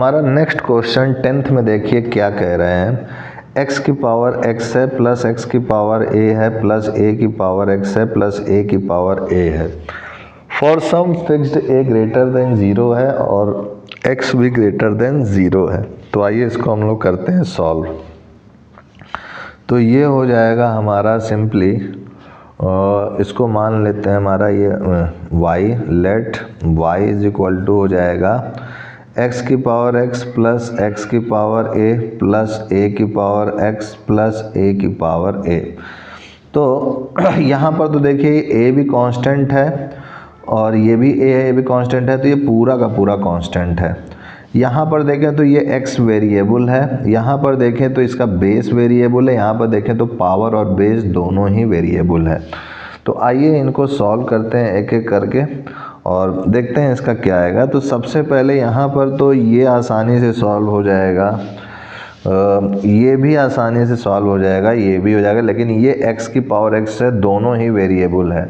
हमारा next question 10th में देखिए क्या कह रहे हैं। x की पावर x है प्लस x की पावर a है प्लस a की पावर x है प्लस a की पावर a है। For some fixed a greater than 0 है और x भी ग्रेटर देन 0 है। तो आइए इसको हम लोग करते हैं सॉल्व। तो ये हो जाएगा हमारा सिंपली, इसको मान लेते हैं हमारा ये y, let y is equal to हो जाएगा x की पावर x प्लस x की पावर a प्लस a की पावर x प्लस a की पावर a। तो यहाँ पर तो देखिए a भी कांस्टेंट है और ये भी a है, ये भी कांस्टेंट है, तो ये पूरा का पूरा कांस्टेंट है। यहाँ पर देखें तो ये x वेरिएबल है, यहाँ पर देखें तो इसका बेस वेरिएबल है, यहाँ पर देखें तो पावर और बेस दोनों ही वेरिएबल है। तो आइए इनको सॉल्व करते हैं एक एक करके और देखते हैं इसका क्या आएगा। तो सबसे पहले यहाँ पर तो ये आसानी से सॉल्व हो जाएगा, ये भी आसानी से सॉल्व हो जाएगा, ये भी हो जाएगा, लेकिन ये x की पावर x है, दोनों ही वेरिएबल है।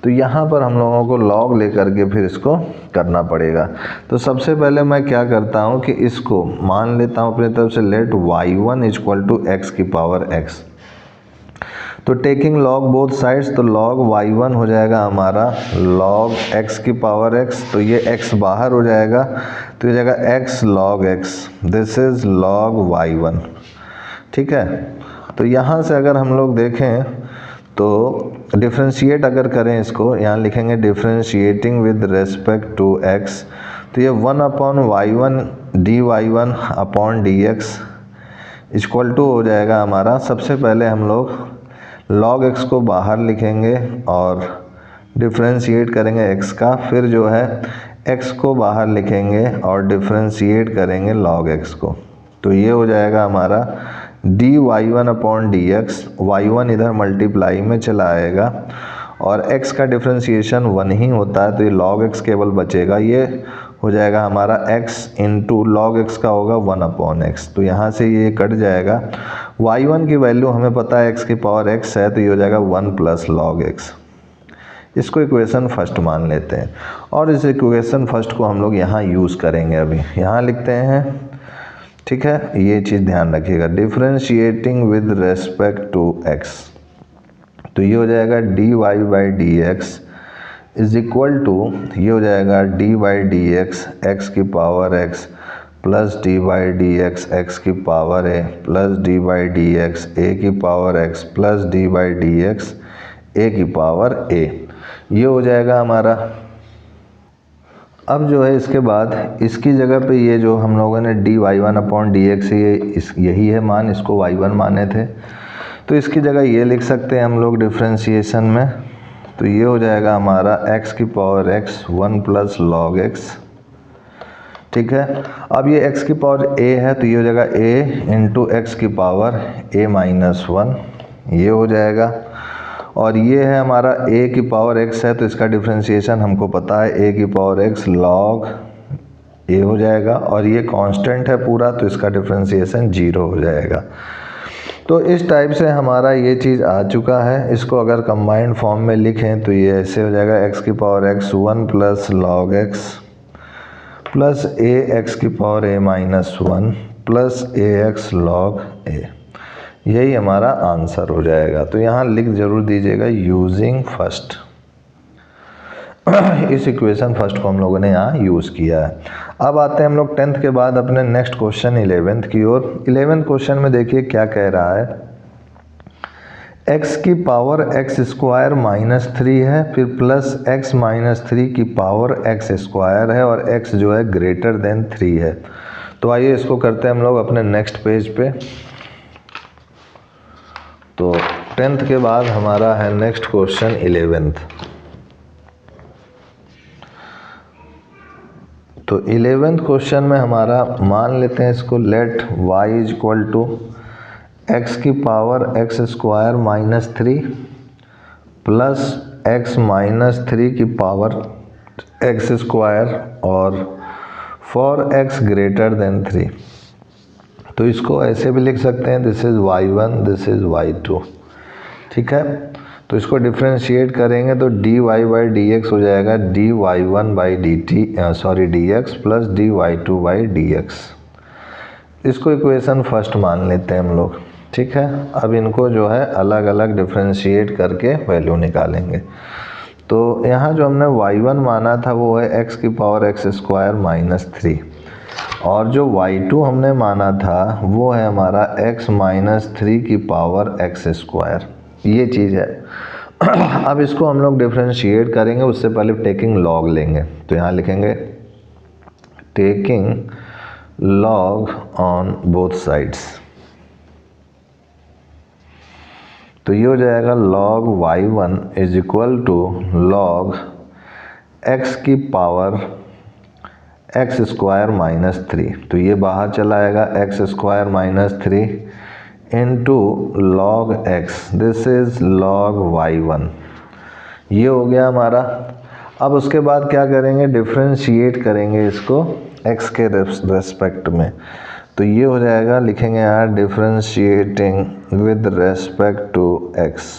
तो यहाँ पर हम लोगों को लॉग लेकर के फिर इसको करना पड़ेगा। तो सबसे पहले मैं क्या करता हूँ कि इसको मान लेता हूँ अपनी तरफ से, let y1 equal to x की पावर x। तो टेकिंग लॉग बोथ साइड्स, तो लॉग y1 हो जाएगा हमारा लॉग x की पावर x, तो ये x बाहर हो जाएगा, तो ये जाएगा x log x, this is log y1। ठीक है, तो यहाँ से अगर हम लोग देखें तो डिफ्रेंशिएट अगर करें इसको, यहाँ लिखेंगे differentiating with respect to x, तो ये 1 upon y1 dy1 upon dx equal to हो जाएगा हमारा। सबसे पहले हम लोग log x को बाहर लिखेंगे और डिफ्रेंशिएट करेंगे x का, फिर जो है x को बाहर लिखेंगे और डिफ्रेंशिएट करेंगे log x को। तो ये हो जाएगा हमारा dy1 अपॉन dx, y1 इधर मल्टीप्लाई में चला आएगा और x का डिफ्रेंशिएशन 1 ही होता है, तो ये log x केवल बचेगा। ये हो जाएगा हमारा x इंटू log x का होगा 1 अपॉन x, तो यहाँ से ये कट जाएगा। y1 की वैल्यू हमें पता है x की पावर x है, तो ये हो जाएगा 1 प्लस log x। इसको इक्वेशन फर्स्ट मान लेते हैं और इस इक्वेशन फर्स्ट को हम लोग यहाँ यूज़ करेंगे। अभी यहाँ लिखते हैं, ठीक है, ये चीज़ ध्यान रखिएगा, differentiating with respect to x। तो ये हो जाएगा dy by d x is equal to, ये हो जाएगा dy डी एक्स एक्स की power x plus dy d x x की power a plus dy d x a की power x plus dy d x a की power a। ये हो जाएगा हमारा। अब जो है इसके बाद इसकी जगह पे ये जो हम लोगों ने dy1 अपॉन dx, ये यही है मान, इसको y1 माने थे, तो इसकी जगह ये लिख सकते हैं हम लोग डिफ्रेंशिएशन में। तो ये हो जाएगा हमारा x की power x 1 plus log x। ठीक है, अब ये x की पावर a है, तो ये हो जाएगा a इंटू एक्स की पावर a माइनस 1, ये हो जाएगा। और ये है हमारा a की पावर x है, तो इसका डिफ्रेंशिएशन हमको पता है, a की पावर x log a हो जाएगा और ये कांस्टेंट है पूरा, तो इसका डिफ्रेंशिएशन 0 हो जाएगा। तो इस टाइप से हमारा ये चीज़ आ चुका है। इसको अगर कंबाइंड फॉर्म में लिखें तो ये ऐसे हो जाएगा x की power x 1 plus log x plus a x की power a minus 1 plus ax log a। यही हमारा आंसर हो जाएगा। तो यहाँ लिख जरूर दीजिएगा यूजिंग फर्स्ट। इस इक्वेशन फर्स्ट को हम लोगों ने यहाँ यूज़ किया है। अब आते हैं हम लोग 10th के बाद अपने नेक्स्ट क्वेश्चन 11th की ओर। 11th क्वेश्चन में देखिए क्या कह रहा है, x की पावर x स्क्वायर माइनस 3 है, फिर प्लस x माइनस 3 की पावर x स्क्वायर है और x जो है ग्रेटर देन 3 है। तो आइए इसको करते हैं हम लोग अपने नेक्स्ट पेज पे। तो 10th के बाद हमारा है नेक्स्ट क्वेश्चन 11th। तो 11th क्वेश्चन में हमारा मान लेते हैं इसको, let y is equal to x की power x square minus 3 plus x minus 3 की पावर x स्क्वायर और फॉर x ग्रेटर देन 3। तो इसको ऐसे भी लिख सकते हैं, this is y1 this is y2। ठीक है, तो इसको डिफ्रेंशिएट करेंगे तो dy बाई डी एक्स हो जाएगा dy1 by d T D x plus dy2 by d x. इसको इक्वेशन फर्स्ट मान लेते हैं हम लोग, ठीक है। अब इनको जो है अलग अलग डिफ्रेंशिएट करके वैल्यू निकालेंगे। तो यहाँ जो हमने y1 माना था वो है x की पावर x स्क्वायर माइनस 3, और जो y2 हमने माना था वो है हमारा x माइनस 3 की पावर x स्क्वायर, ये चीज़ है। अब इसको हम लोग डिफ्रेंशिएट करेंगे, उससे पहले टेकिंग लॉग लेंगे। तो यहाँ लिखेंगे taking log on both sides. तो ये हो जाएगा log y1 is equal to log x की पावर x स्क्वायर माइनस 3। तो ये बाहर चला आएगा x square minus 3 into log x, this is log y1। ये हो गया हमारा। अब उसके बाद क्या करेंगे, डिफ्रेंशिएट करेंगे इसको x के रेस्पेक्ट में। तो ये हो जाएगा, लिखेंगे यहाँ differentiating with respect to x।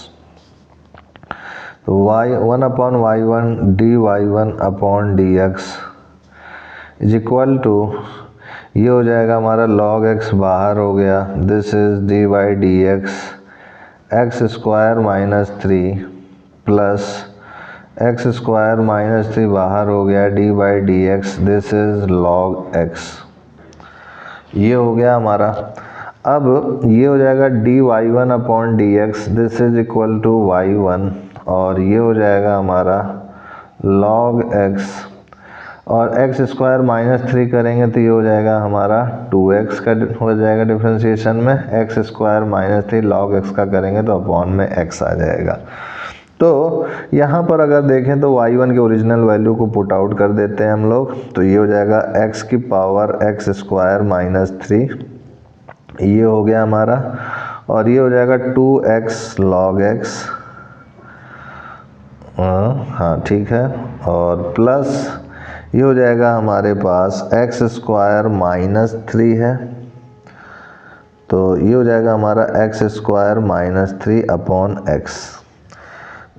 तो y1 upon y1 dy1 upon dx is equal to, ये हो जाएगा हमारा log x बाहर हो गया, this is d by d x square minus 3 plus x square minus 3 बाहर हो गया, d by d x, this is log x। ये हो गया हमारा। अब ये हो जाएगा dy1 upon d x, this is equal to y1, और ये हो जाएगा हमारा log x, और x स्क्वायर माइनस 3 करेंगे तो ये हो जाएगा हमारा 2x का हो जाएगा डिफ्रेंशिएशन में, x square minus 3 log x का करेंगे तो अपॉन में x आ जाएगा। तो यहाँ पर अगर देखें तो y1 के ओरिजिनल वैल्यू को पुट आउट कर देते हैं हम लोग। तो ये हो जाएगा x की पावर x स्क्वायर माइनस 3, ये हो गया हमारा, और ये हो जाएगा 2x log x, हाँ ठीक है, और प्लस ये हो जाएगा हमारे पास x स्क्वायर माइनस 3 है, तो ये हो जाएगा हमारा x square minus 3 upon x,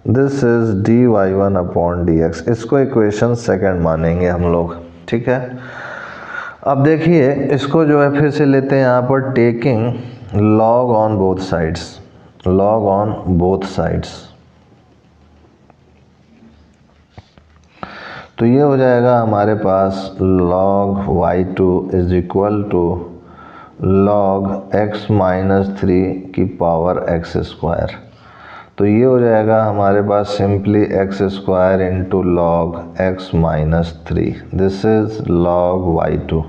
this is dy1 upon dx। इसको इक्वेशन सेकंड मानेंगे हम लोग, ठीक है। अब देखिए इसको जो है फिर से लेते हैं यहाँ पर taking log on both sides, log on both sides. तो ये हो जाएगा हमारे पास log y2 is equal to log x minus 3 की पावर x स्क्वायर। तो ये हो जाएगा हमारे पास simply x square into log x minus 3, this is log y2।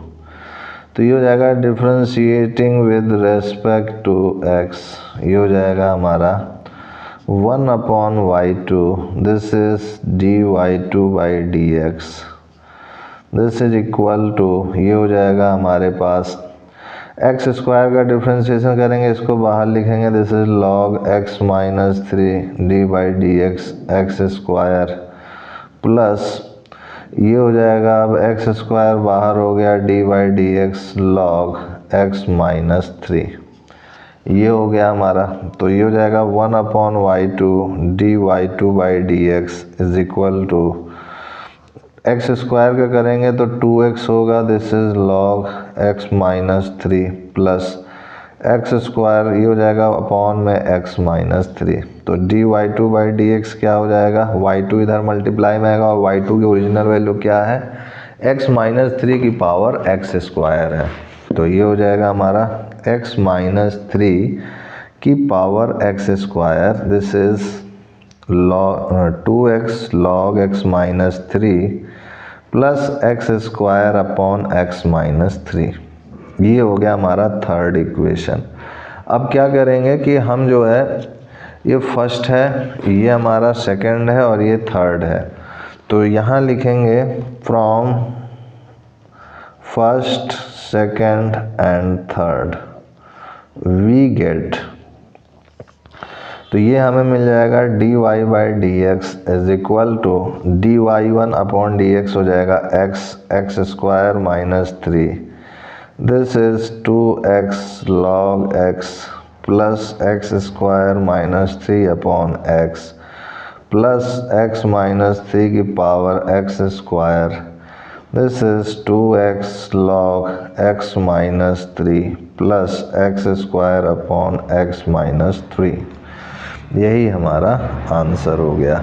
तो ये हो जाएगा differentiating with respect to x, ये हो जाएगा हमारा 1 upon y2, this is dy2 by d x, this is equal to, ये हो जाएगा हमारे पास x स्क्वायर का डिफ्रेंशिएशन करेंगे, इसको बाहर लिखेंगे, this is log x minus 3 d by d x x square, plus ये हो जाएगा अब x स्क्वायर बाहर हो गया, d by d x log x minus 3, ये हो गया हमारा। तो ये हो जाएगा 1 upon y2 dy2 by d x is equal to, x square का करेंगे तो 2x होगा, this is log x minus 3 plus x square, ये हो जाएगा अपॉन में x माइनस 3। तो dy2 बाई डी एक्स क्या हो जाएगा, y2 इधर मल्टीप्लाई में आएगा, और y2 की ओरिजिनल वैल्यू क्या है, x माइनस 3 की पावर x स्क्वायर है। तो ये हो जाएगा हमारा x माइनस 3 की power x square, this is 2x log x minus 3 plus x square upon x minus 3। ये हो गया हमारा थर्ड इक्वेशन। अब क्या करेंगे कि हम जो है, ये फर्स्ट है, ये हमारा सेकंड है, और ये थर्ड है। तो यहाँ लिखेंगे from first second and third we get, तो ये हमें मिल जाएगा dy by d x is equal to dy1 upon d x हो जाएगा x square minus 3, this is 2x log x plus x square minus 3 upon x, plus x minus 3 की power x square, this is 2x log x minus 3 plus x square upon x minus 3। यही हमारा answer हो गया।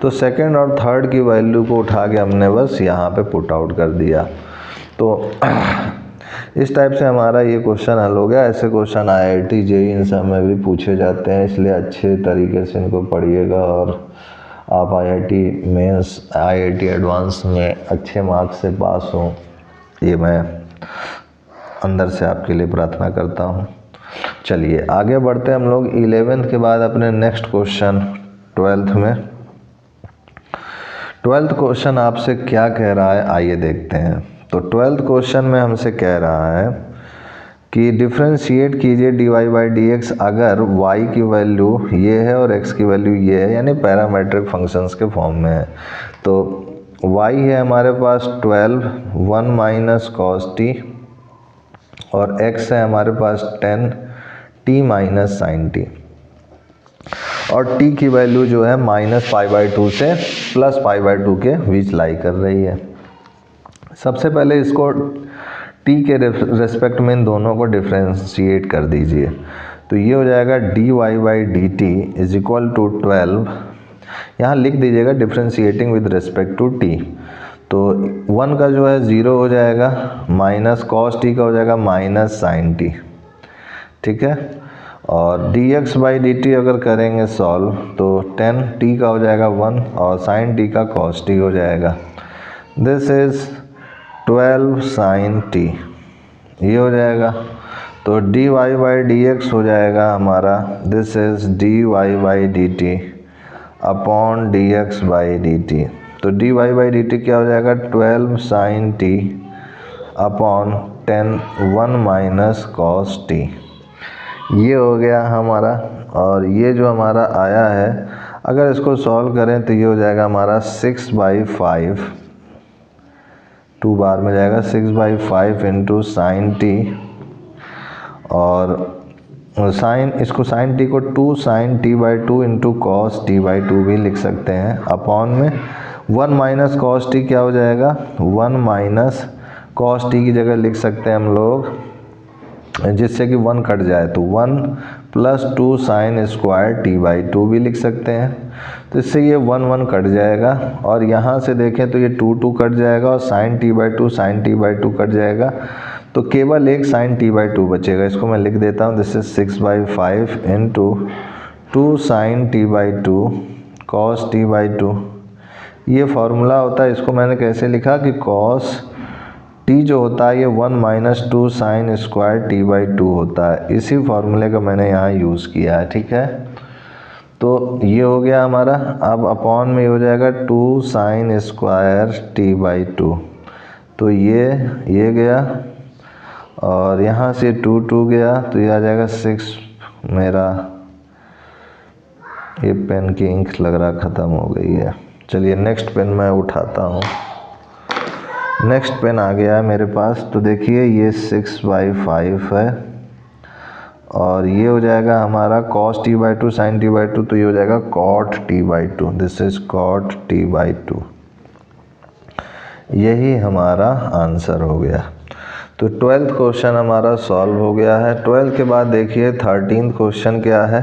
तो second और third की value को उठा के हमने बस यहाँ पे पुट आउट कर दिया। तो इस टाइप से हमारा ये क्वेश्चन हल हो गया। ऐसे क्वेश्चन IIT JEE इन सब में भी पूछे जाते हैं, इसलिए अच्छे तरीके से इनको पढ़िएगा और आप IIT मेंस IIT एडवांस में अच्छे मार्क्स से पास हों, ये मैं अंदर से आपके लिए प्रार्थना करता हूँ। चलिए आगे बढ़ते हैं हम लोग 11th के बाद अपने नेक्स्ट क्वेश्चन 12th में। 12th क्वेश्चन आपसे क्या कह रहा है आइए देखते हैं। तो 12th क्वेश्चन में हमसे कह रहा है कि डिफ्रेंशिएट कीजिए dy बाई dx अगर y की वैल्यू ये है और x की वैल्यू ये है, यानी पैरामेट्रिक फंक्शंस के फॉर्म में है। तो y है हमारे पास 12 1 माइनस कॉस टी और x है हमारे पास 10 t माइनस साइन टी, और t की वैल्यू जो है माइनस π/2 से प्लस π/2 के बीच लाई कर रही है। सबसे पहले इसको t के रेस्पेक्ट में इन दोनों को डिफ्रेंशिएट कर दीजिए। तो ये हो जाएगा dy by d t is equal to 12, यहाँ लिख दीजिएगा differentiating with respect to t। तो 1 का जो है 0 हो जाएगा, माइनस कॉस टी का हो जाएगा माइनस साइन टी, ठीक है। और dx बाई डी टी अगर करेंगे सॉल्व तो 10 t का हो जाएगा 1 और साइन टी का कॉस टी हो जाएगा। दिस इज़ 12 साइन टी, ये हो जाएगा। तो dy बाई डी एक्स हो जाएगा हमारा, this is dy by d t upon d x by d t. तो dy बाई डी टी क्या हो जाएगा 12 sine t upon 10 1 minus cos t, ये हो गया हमारा। और ये जो हमारा आया है अगर इसको सॉल्व करें तो ये हो जाएगा हमारा 6/5, 2 बार में जाएगा 6/5 इंटू साइन टी, और साइन इसको साइन टी को 2 sine t by 2 into cos t by 2 भी लिख सकते हैं, अपॉन में 1 माइनस कॉस टी क्या हो जाएगा 1 माइनस कॉस टी की जगह लिख सकते हैं हम लोग, जिससे कि 1 कट जाए तो 1 plus 2 sine square T by 2 भी लिख सकते हैं। तो इससे ये 1 1 कट जाएगा और यहाँ से देखें तो ये 2 2 कट जाएगा और sine t by 2 sine t by 2 cut जाएगा, तो केवल एक साइन टी बाई 2 बचेगा। इसको मैं लिख देता हूँ, this is 6/5 into 2 sine t by 2 cos t by 2। ये फार्मूला होता है, इसको मैंने कैसे लिखा कि कॉस टी जो होता है ये 1 minus 2 sine square T by 2 होता है, इसी फार्मूले का मैंने यहाँ यूज़ किया है, ठीक है। तो ये हो गया हमारा। अब अपॉन में हो जाएगा 2 साइन स्क्वायर टी बाई 2, तो ये गया और यहाँ से 2 2 गया तो ये आ जाएगा 6। मेरा ये पेन की इंक लग रहा ख़त्म हो गई है। चलिए नेक्स्ट पेन मैं उठाता हूँ। नेक्स्ट पेन आ गया है मेरे पास। तो देखिए ये 6/5 है और ये हो जाएगा हमारा cos t by 2 sin t by 2, तो ये हो जाएगा cot t by 2, this is cot t by 2। यही हमारा आंसर हो गया। तो 12th क्वेश्चन हमारा सॉल्व हो गया है। 12th के बाद देखिए 13th क्वेश्चन क्या है।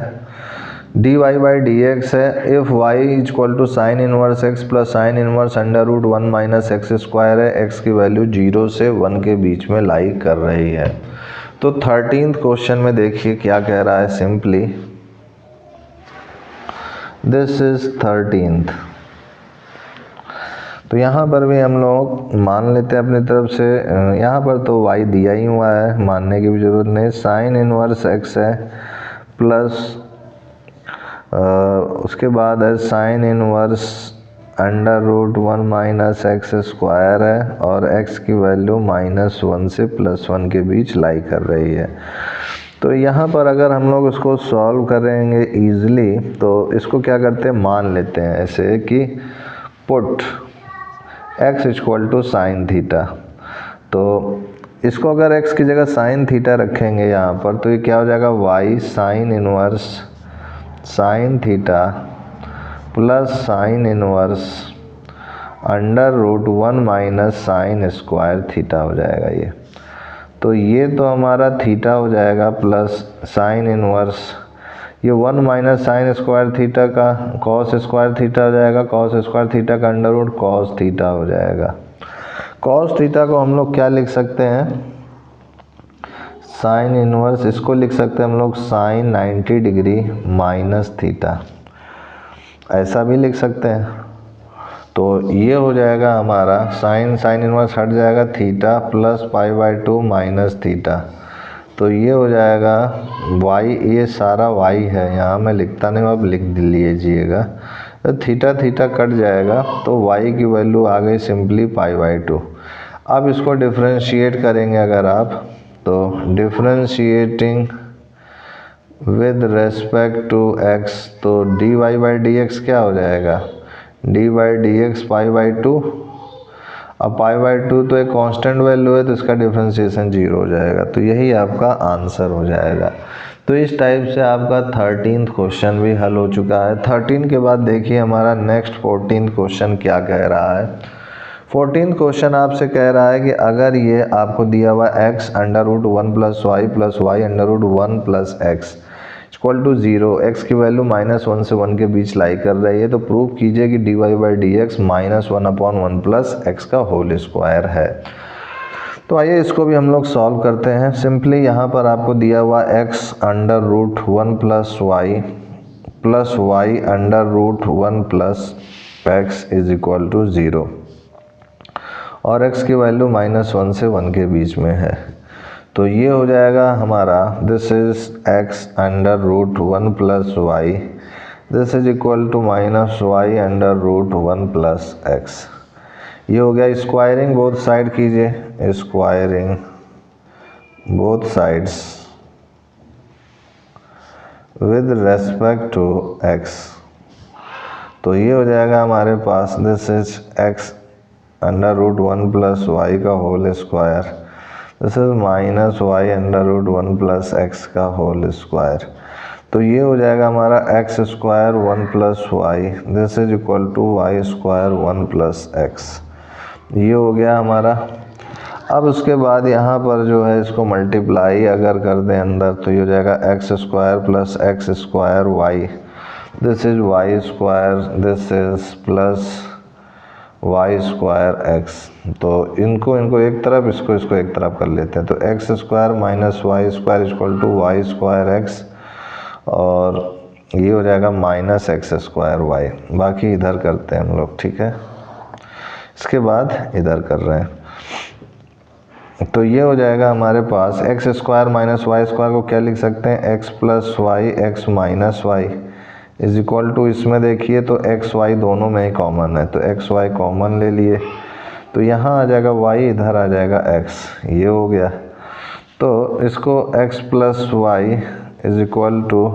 dy बाई डी एक्स है, if y is equal to sine inverse x plus sine inverse under root 1 minus x square है, x की वैल्यू 0 से 1 के बीच में लाई कर रही है। तो 13th क्वेश्चन में देखिए क्या कह रहा है, सिंपली दिस इज 13th। तो यहाँ पर भी हम लोग मान लेते हैं अपनी तरफ से, यहाँ पर तो y दिया ही हुआ है, मानने की भी ज़रूरत नहीं। साइन इनवर्स x है प्लस उसके बाद है sine inverse under root 1 minus x square है और x की वैल्यू -1 से +1 के बीच लाई कर रही है। तो यहाँ पर अगर हम लोग इसको सॉल्व करेंगे ईज़िली, तो इसको क्या करते हैं मान लेते हैं ऐसे कि put x equal to sine theta. तो इसको अगर x की जगह साइन थीटा रखेंगे यहाँ पर, तो ये क्या हो जाएगा y sine inverse sine theta plus sine inverse under root 1 minus sine square theta हो जाएगा ये। तो ये तो हमारा थीटा हो जाएगा प्लस साइन इनवर्स ये 1 माइनस साइन स्क्वायर थीटा का कॉस स्क्वायर थीटा हो जाएगा, कॉस स्क्वायर थीटा का अंडर रूट कॉस थीटा हो जाएगा। कॉस थीटा को हम लोग क्या लिख सकते हैं, साइन इनवर्स, इसको लिख सकते हैं हम लोग साइन 90 डिग्री माइनस थीटा, ऐसा भी लिख सकते हैं। तो ये हो जाएगा हमारा साइन इनवर्स हट जाएगा theta plus pi by 2 minus theta. तो ये हो जाएगा y, ये सारा y है, यहाँ मैं लिखता नहीं, अब लिख लीजिएगा। तो थीटा थीटा कट जाएगा तो y की वैल्यू आ गई सिंपली पाई बाय 2। अब इसको डिफ्रेंशिएट करेंगे अगर आप, तो differentiating with respect to x, तो dy बाई डी एक्स क्या हो जाएगा, d by d x pi by 2। अब पाई बाई 2 तो एक कांस्टेंट वैल्यू है तो इसका डिफ्रेंशिएशन 0 हो जाएगा। तो यही आपका आंसर हो जाएगा। तो इस टाइप से आपका 13th क्वेश्चन भी हल हो चुका है। 13 के बाद देखिए हमारा नेक्स्ट 14th क्वेश्चन क्या कह रहा है। 14th क्वेश्चन आपसे कह रहा है कि अगर ये आपको दिया हुआ x under root 1 plus y under root 1 plus x equal to 0, x की वैल्यू -1 से 1 के बीच लाई कर रही है, तो प्रूव कीजिए कि dy by d x -1/1 plus x का होल स्क्वायर है। तो आइए इसको भी हम लोग सॉल्व करते हैं। सिंपली यहाँ पर आपको दिया हुआ x under root 1 plus y under root 1 plus x is equal to 0 और x की वैल्यू -1 से 1 के बीच में है। तो ये हो जाएगा हमारा this is x under root 1 plus y, this is equal to minus y under root 1 plus x. ये हो गया। स्क्वायरिंग बोथ साइड कीजिए, squaring both sides with respect to x। तो ये हो जाएगा हमारे पास this is x under root 1 plus y का whole square, this is minus y under root 1 plus x का होल स्क्वायर। तो ये हो जाएगा हमारा x square 1 plus y, this is equal to y square 1 plus x. ये हो गया हमारा। अब उसके बाद यहाँ पर जो है इसको मल्टीप्लाई अगर कर दें अंदर, तो ये हो जाएगा x square plus x square y, this is y square, this is plus y square x. तो इनको एक तरफ, इसको एक तरफ कर लेते हैं। तो x square minus y square equal to y square x, और ये हो जाएगा माइनस एक्स स्क्वायर वाई। बाकी इधर करते हैं हम लोग, ठीक है। इसके बाद इधर कर रहे हैं। तो ये हो जाएगा हमारे पास x square minus y square को क्या लिख सकते हैं, x plus y x minus y is equal to, इसमें देखिए तो एक्स वाई दोनों में ही कॉमन है, तो एक्स वाई कॉमन ले लिए, तो यहाँ आ जाएगा वाई, इधर आ जाएगा एक्स, ये हो गया। तो इसको x plus y is equal to,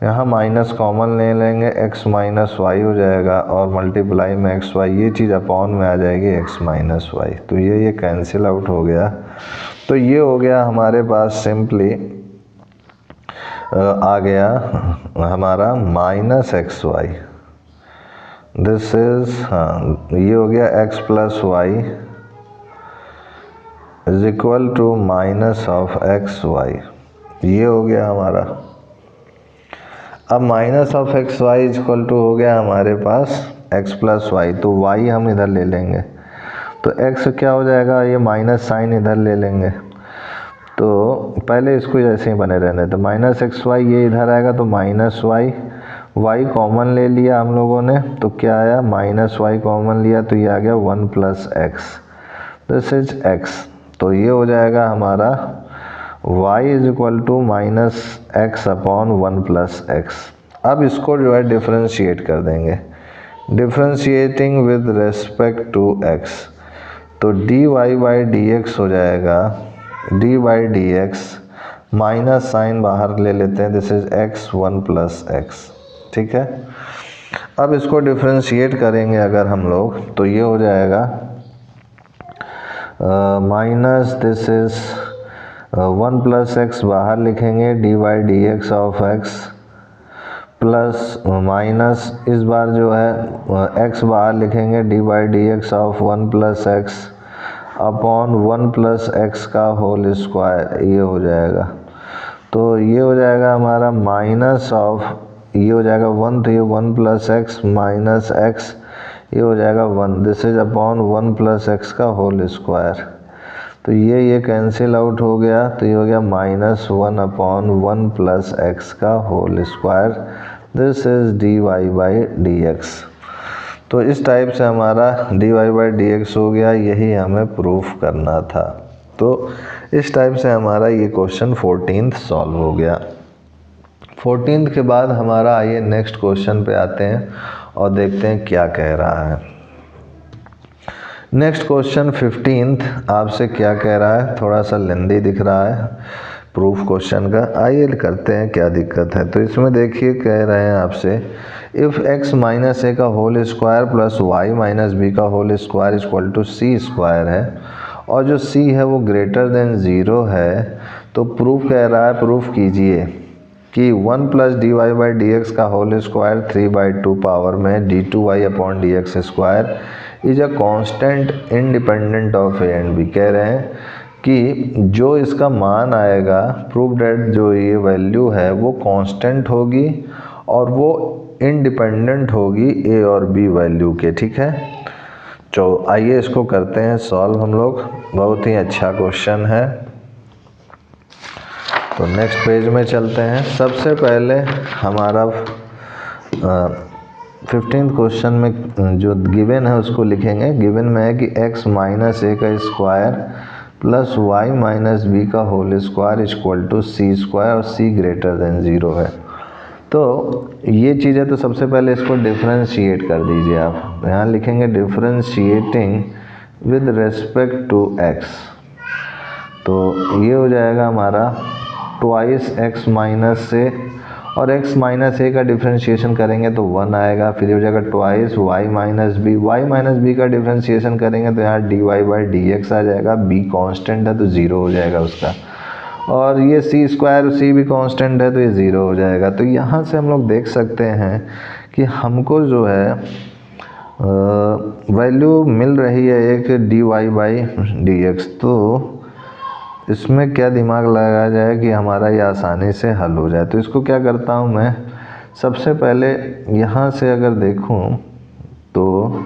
यहाँ माइनस कॉमन ले लेंगे, एक्स माइनस वाई हो जाएगा, और मल्टीप्लाई में एक्स वाई, ये चीज़ अपॉन में आ जाएगी एक्स माइनस वाई। तो ये कैंसिल आउट हो गया। तो ये हो गया हमारे पास सिंपली आ गया हमारा minus x y, this is, हाँ ये हो गया x plus y is equal to minus of x y, ये हो गया हमारा। अब minus of x y is equal to हो गया हमारे पास एक्स प्लस वाई, तो वाई हम इधर ले लेंगे, तो एक्स क्या हो जाएगा, ये माइनस साइन इधर ले लेंगे। तो पहले इसको जैसे ही बने रहने, तो माइनस एक्स वाई ये इधर आएगा, तो माइनस वाई, वाई कॉमन ले लिया हम लोगों ने, तो क्या आया, माइनस वाई कॉमन लिया, तो ये आ गया 1 plus x, this is x. तो ये हो जाएगा हमारा y is equal to minus x upon 1 plus x. अब इसको जो है डिफ्रेंशिएट कर देंगे, differentiating with respect to x, तो dy बाई डी एक्स हो जाएगा d by d x, minus sign बाहर ले लेते हैं, this is x 1 plus x, ठीक है। अब इसको डिफ्रेंशिएट करेंगे अगर हम लोग, तो ये हो जाएगा minus this is 1 plus x बाहर लिखेंगे, D by d x of x plus minus इस बार जो है x बाहर लिखेंगे D by d x of 1 plus x upon 1 plus x का होल स्क्वायर, ये हो जाएगा। तो ये हो जाएगा हमारा माइनस ऑफ, ये हो जाएगा 1, तो ये 1 प्लस एक्स माइनस एक्स, ये हो जाएगा 1, this is upon 1 plus x का होल स्क्वायर। तो ये कैंसिल आउट हो गया, तो ये हो गया माइनस 1 अपॉन 1 प्लस एक्स का whole square, this is d y by d x. तो इस टाइप से हमारा d y by d x हो गया, यही हमें प्रूफ करना था। तो इस टाइप से हमारा ये क्वेश्चन 14th सॉल्व हो गया। 14th के बाद हमारा आइए नेक्स्ट क्वेश्चन पे आते हैं और देखते हैं क्या कह रहा है। नेक्स्ट क्वेश्चन 15th आपसे क्या कह रहा है, थोड़ा सा लेंदी दिख रहा है प्रूफ क्वेश्चन का। आइए करते हैं क्या दिक्कत है। तो इसमें देखिए कह रहे हैं आपसे इफ़ x माइनस ए का whole square plus y minus b का whole square equal to c square है और जो c है वो ग्रेटर देन 0 है, तो प्रूफ कह रहा है, प्रूफ कीजिए कि 1 plus d y by d x का होल स्क्वायर 3/2 पावर में d two y upon d x square is a constant independent of a and b. कह रहे हैं कि जो इसका मान आएगा, प्रूफ डेट जो ये वैल्यू है वो कांस्टेंट होगी और वो इंडिपेंडेंट होगी ए और बी वैल्यू के, ठीक है। तो आइए इसको करते हैं सॉल्व हम लोग, बहुत ही अच्छा क्वेश्चन है। तो नेक्स्ट पेज में चलते हैं। सबसे पहले हमारा 15th क्वेश्चन में जो गिवन है उसको लिखेंगे। गिवन में है कि x माइनस ए का square plus y minus b का whole square equal to c square और c ग्रेटर देन 0 है। तो ये चीज़ है, तो सबसे पहले इसको डिफरेंशिएट कर दीजिए आप। यहाँ लिखेंगे differentiating with respect to x, तो ये हो जाएगा हमारा ट्वाइस x माइनस से, और x माइनस ए का डिफरेंशिएशन करेंगे तो 1 आएगा, फिर हो जाएगा ट्वाइस y माइनस बी का डिफरेंशिएशन करेंगे तो यहाँ d y by d x आ जाएगा, b कांस्टेंट है तो 0 हो जाएगा उसका, और ये c स्क्वायर c भी कांस्टेंट है तो ये 0 हो जाएगा। तो यहाँ से हम लोग देख सकते हैं कि हमको जो है वैल्यू मिल रही है एक d y by d x. तो इसमें क्या दिमाग लगाया जाए कि हमारा ये आसानी से हल हो जाए। तो इसको क्या करता हूँ मैं, सबसे पहले यहाँ से अगर देखूँ तो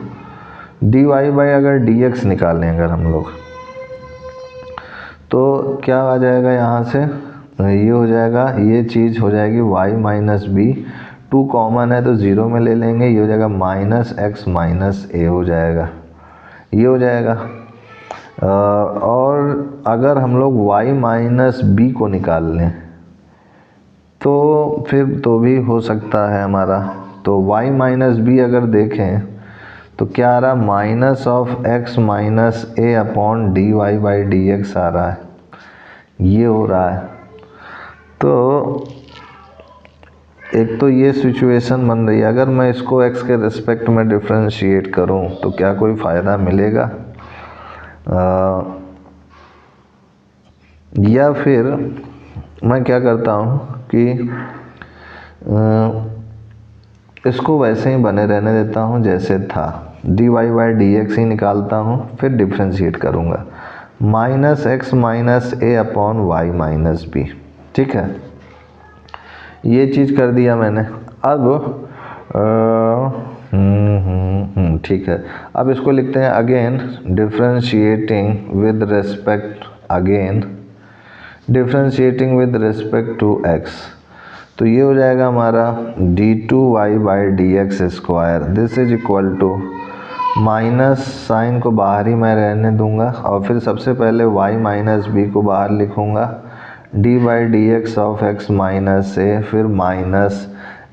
डी वाई बाई अगर डी एक्स निकालें अगर हम लोग, तो क्या आ जाएगा यहाँ से, ये हो जाएगा, ये चीज़ हो जाएगी y माइनस बी, 2 कॉमन है तो 0 में ले लेंगे, ये हो जाएगा माइनस एक्स माइनस ए हो जाएगा, ये हो जाएगा। और अगर हम लोग y माइनस बी को निकाल लें तो फिर तो भी हो सकता है हमारा। तो y माइनस बी अगर देखें तो क्या आ रहा है, minus of x minus a upon d y by d x आ रहा है, ये हो रहा है। तो एक तो ये सिचुएशन बन रही है, अगर मैं इसको x के रिस्पेक्ट में डिफरेंशिएट करूं तो क्या कोई फ़ायदा मिलेगा, या फिर मैं क्या करता हूँ कि इसको वैसे ही बने रहने देता हूँ जैसे था, d y by d x ही निकालता हूँ, फिर डिफरेंशिएट करूँगा, minus x minus a upon y minus b, ठीक है। ये चीज़ कर दिया मैंने। अब ठीक है, अब इसको लिखते हैं again differentiating with respect, again differentiating with respect to x। तो ये हो जाएगा हमारा d two y by d x square, this is equal to, minus sign को बाहर ही मैं रहने दूंगा और फिर सबसे पहले y माइनस बी को बाहर लिखूंगा, d by d x of x minus a, फिर माइनस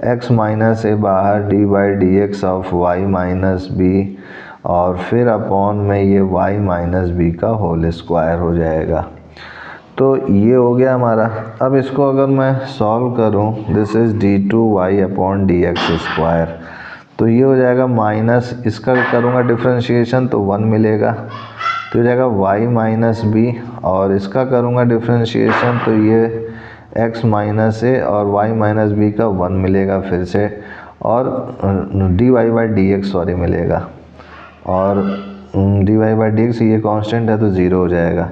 x माइनस ए बाहर, d by d x of y minus b, और फिर अपॉन में ये y माइनस बी का होल स्क्वायर हो जाएगा। तो ये हो गया हमारा। अब इसको अगर मैं सॉल्व करूं, this is d two y upon d x square, तो ये हो जाएगा माइनस, इसका करूँगा डिफरेंशिएशन तो 1 मिलेगा, तो हो जाएगा y माइनस बी, और इसका करूँगा डिफरेंशिएशन तो ये x माइनस ए और y माइनस बी का 1 मिलेगा फिर से, और dy by d x sorry मिलेगा, और dy बाई डी एक्स ये कांस्टेंट है तो 0 हो जाएगा,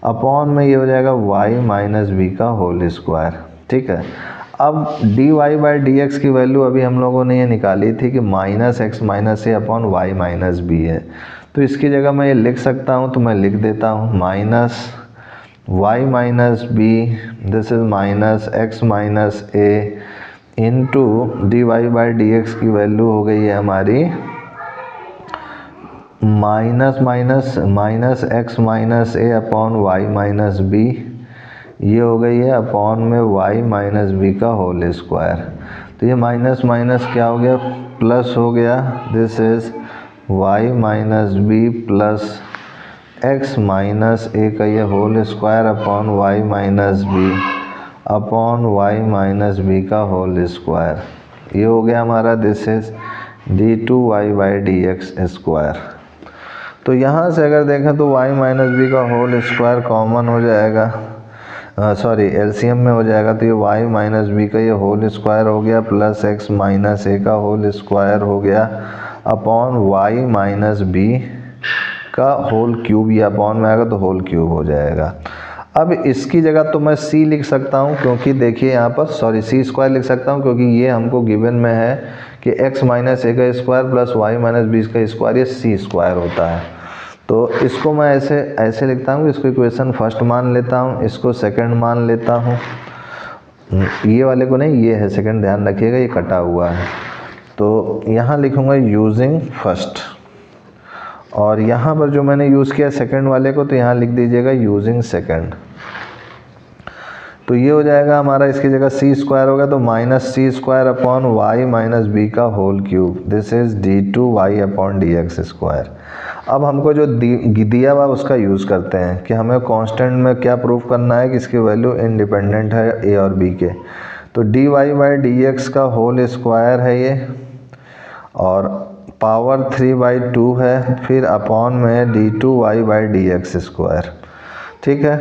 अपॉन में ये हो जाएगा y माइनस बी का होल स्क्वायर। ठीक है, अब dy बाई डी एक्स की वैल्यू अभी हम लोगों ने ये निकाली थी कि minus x minus a upon y minus B है, तो इसकी जगह मैं ये लिख सकता हूँ, तो मैं लिख देता हूँ minus y minus b, this is minus x minus a into d y by d x की वैल्यू हो गई है हमारी minus minus minus x minus a upon y minus b, ये हो गई है अपॉन में y माइनस बी का होल स्क्वायर। तो ये माइनस माइनस क्या हो गया, प्लस हो गया, this is y minus b plus x minus a का ये whole square upon y minus b upon y minus b का होल स्क्वायर। ये हो गया हमारा, this is d2y by d x square. तो यहाँ से अगर देखें तो y माइनस बी का होल स्क्वायर कॉमन हो जाएगा, सॉरी एलसीएम में हो जाएगा, तो ये y माइनस बी का ये होल स्क्वायर हो गया प्लस x माइनस ए का होल स्क्वायर हो गया अपॉन y माइनस बी का होल क्यूब, या अपॉन में आएगा तो होल क्यूब हो जाएगा। अब इसकी जगह तो मैं c लिख सकता हूँ, क्योंकि देखिए यहाँ पर सॉरी c स्क्वायर लिख सकता हूँ, क्योंकि ये हमको गिवन में है कि x माइनस ए का square plus y minus b का स्क्वायर ये c स्क्वायर होता है। तो इसको मैं ऐसे लिखता हूँ, इसको इक्वेशन फर्स्ट मान लेता हूँ, इसको सेकंड मान लेता हूँ, ये वाले को नहीं, ये है सेकंड, ध्यान रखिएगा ये कटा हुआ है। तो यहाँ लिखूँगा यूजिंग फर्स्ट, और यहाँ पर जो मैंने यूज़ किया सेकंड वाले को, तो यहाँ लिख दीजिएगा यूजिंग सेकंड। तो ये हो जाएगा हमारा, इसकी जगह c स्क्वायर होगा तो minus c square upon y minus b का whole cube, this is d2y upon d x square. अब हमको जो दिया हुआ उसका यूज़ करते हैं कि हमें कांस्टेंट में क्या प्रूफ करना है कि इसकी वैल्यू इंडिपेंडेंट है a और b के। तो dy बाई डी एक्स का होल स्क्वायर है ये, और पावर 3/2 है, फिर अपॉन में d2y by d x square. ठीक है,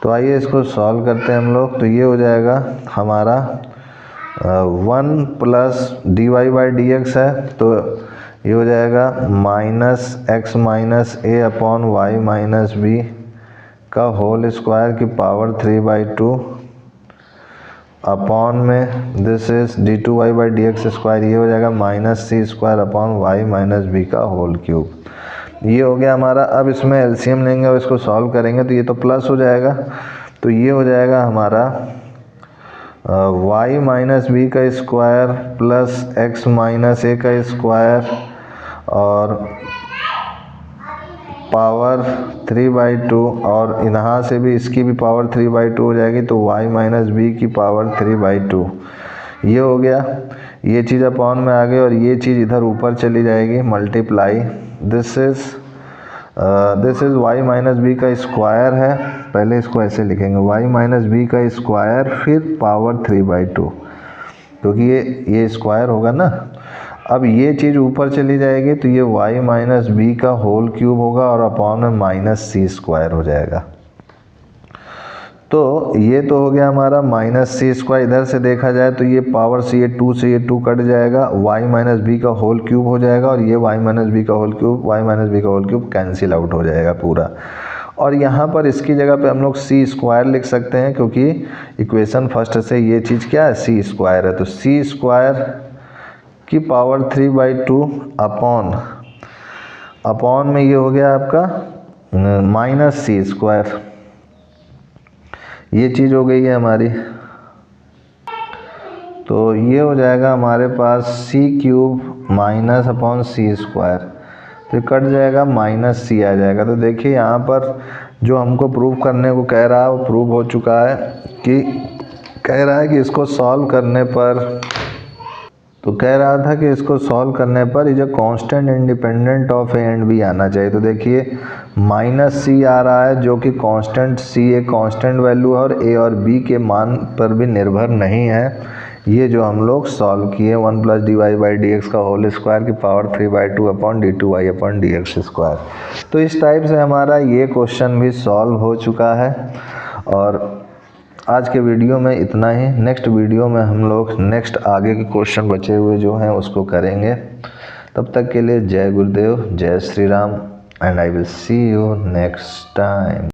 तो आइए इसको सॉल्व करते हैं हम लोग। तो ये हो जाएगा हमारा 1 plus d y by d x है, तो ये हो जाएगा minus x minus a upon y minus b का होल स्क्वायर की पावर 3/2 अपॉन में this is d2y by d x square, ये हो जाएगा minus c square upon y minus b का होल क्यूब। ये हो गया हमारा। अब इसमें एलसीएम लेंगे और इसको सॉल्व करेंगे तो ये तो प्लस हो जाएगा, तो ये हो जाएगा हमारा y माइनस बी का square plus x minus a का स्क्वायर और पावर 3/2, और यहाँ से भी इसकी भी पावर 3/2 हो जाएगी, तो y माइनस बी की पावर 3/2 ये हो गया। ये चीज़ अपॉन में आ गई और ये चीज़ इधर ऊपर चली जाएगी, multiply this is y minus b का स्क्वायर है, पहले इसको ऐसे लिखेंगे y माइनस बी का स्क्वायर फिर पावर 3/2, क्योंकि ये स्क्वायर होगा ना। अब ये चीज़ ऊपर चली जाएगी तो ये y माइनस बी का होल क्यूब होगा और अपॉन में माइनस सी स्क्वायर हो जाएगा। तो ये तो हो गया हमारा माइनस सी स्क्वायर। इधर से देखा जाए तो ये पावर से ये 2 से ये 2 कट जाएगा, y माइनस बी का होल क्यूब हो जाएगा और ये y माइनस बी का whole cube y minus b का होल क्यूब कैंसिल आउट हो जाएगा पूरा। और यहाँ पर इसकी जगह पे हम लोग सी स्क्वायर लिख सकते हैं, क्योंकि इक्वेशन फर्स्ट से ये चीज़ क्या है, सी स्क्वायर है। तो सी स्क्वायर की पावर 3/2 अपॉन में ये हो गया आपका माइनस सी स्क्वायर, ये चीज़ हो गई है हमारी। तो ये हो जाएगा हमारे पास सी क्यूब माइनस अपॉन सी स्क्वायर, तो कट जाएगा माइनस सी आ जाएगा। तो देखिए यहाँ पर जो हमको प्रूव करने को कह रहा है वो प्रूव हो चुका है, कि कह रहा है कि इसको सॉल्व करने पर, तो कह रहा था कि इसको सॉल्व करने पर is a constant independent of a and b आना चाहिए। तो देखिए माइनस सी आ रहा है जो कि कांस्टेंट, सी एक कांस्टेंट वैल्यू है और ए और बी के मान पर भी निर्भर नहीं है। ये जो हम लोग सॉल्व किए 1 plus d y by d x का होल स्क्वायर की power 3/2 upon d2y upon d x square. तो इस टाइप से हमारा ये क्वेश्चन भी सॉल्व हो चुका है। और आज के वीडियो में इतना ही। नेक्स्ट वीडियो में हम लोग नेक्स्ट आगे के क्वेश्चन बचे हुए जो हैं उसको करेंगे। तब तक के लिए जय गुरुदेव, जय Shri Ram, and I will see you next time.